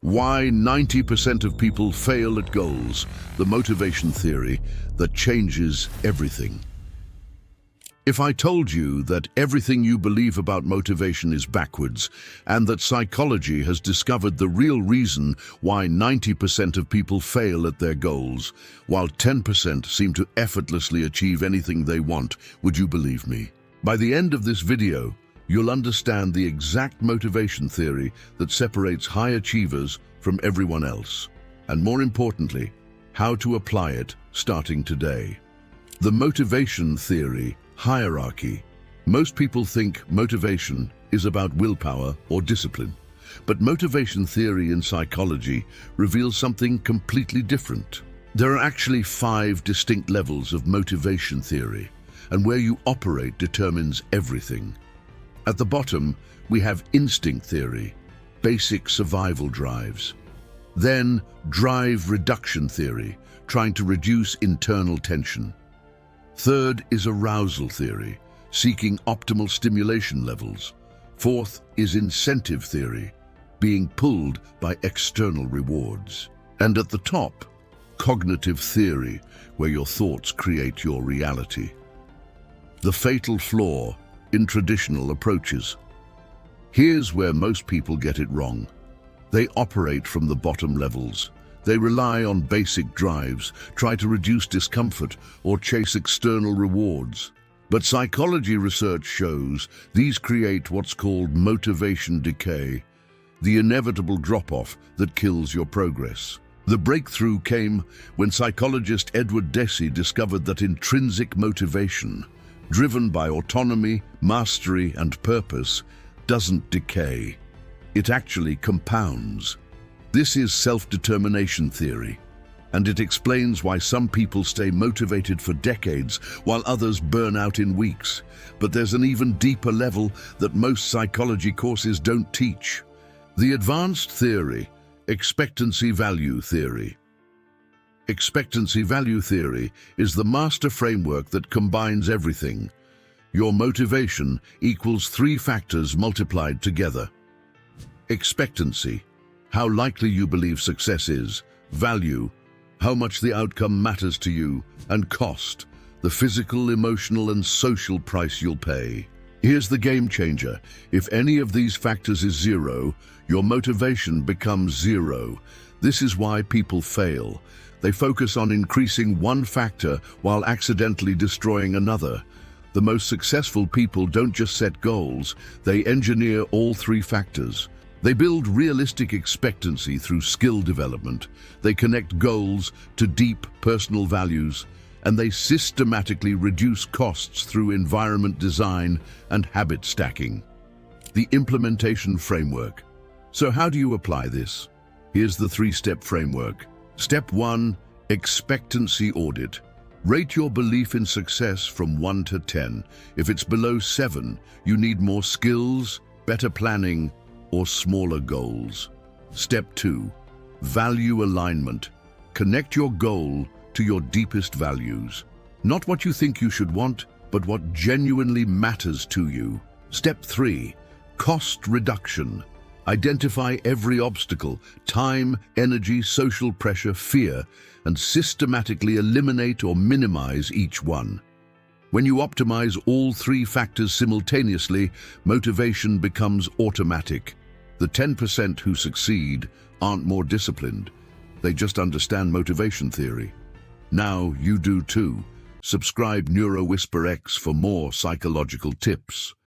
Why 90% of people fail at goals, the motivation theory that changes everything. If I told you that everything you believe about motivation is backwards, and that psychology has discovered the real reason why 90% of people fail at their goals, while 10% seem to effortlessly achieve anything they want, would you believe me? By the end of this video, you'll understand the exact motivation theory that separates high achievers from everyone else, and more importantly, how to apply it starting today. The motivation theory hierarchy. Most people think motivation is about willpower or discipline, but motivation theory in psychology reveals something completely different. There are actually 5 distinct levels of motivation theory, and where you operate determines everything. At the bottom, we have instinct theory, basic survival drives. Then, drive reduction theory, trying to reduce internal tension. Third is arousal theory, seeking optimal stimulation levels. Fourth is incentive theory, being pulled by external rewards. And at the top, cognitive theory, where your thoughts create your reality. The fatal flaw in traditional approaches. Here's where most people get it wrong. They operate from the bottom levels. They rely on basic drives, try to reduce discomfort, or chase external rewards. But psychology research shows these create what's called motivation decay, the inevitable drop-off that kills your progress. The breakthrough came when psychologist Deci discovered that intrinsic motivation, driven by autonomy, mastery, and purpose, doesn't decay. It actually compounds. This is self-determination theory, and it explains why some people stay motivated for decades while others burn out in weeks. But there's an even deeper level that most psychology courses don't teach. The advanced theory, expectancy value theory. Expectancy value theory is the master framework that combines everything. Your motivation equals 3 factors multiplied together. Expectancy, how likely you believe success is. Value, how much the outcome matters to you. And cost, the physical, emotional, and social price you'll pay. Here's the game changer. If any of these factors is 0, your motivation becomes 0. This is why people fail. They focus on increasing one factor while accidentally destroying another. The most successful people don't just set goals, they engineer all 3 factors. They build realistic expectancy through skill development. They connect goals to deep personal values, and they systematically reduce costs through environment design and habit stacking. The implementation framework. So how do you apply this? Here's the 3-step framework. Step 1, expectancy audit. Rate your belief in success from 1 to 10. If it's below 7, you need more skills, better planning, or smaller goals. Step 2, value alignment. Connect your goal to your deepest values. Not what you think you should want, but what genuinely matters to you. Step 3, cost reduction. Identify every obstacle, time, energy, social pressure, fear, and systematically eliminate or minimize each one. When you optimize all 3 factors simultaneously, motivation becomes automatic. The 10% who succeed aren't more disciplined. They just understand motivation theory. Now you do too. Subscribe NeuroWhisperX for more psychological tips.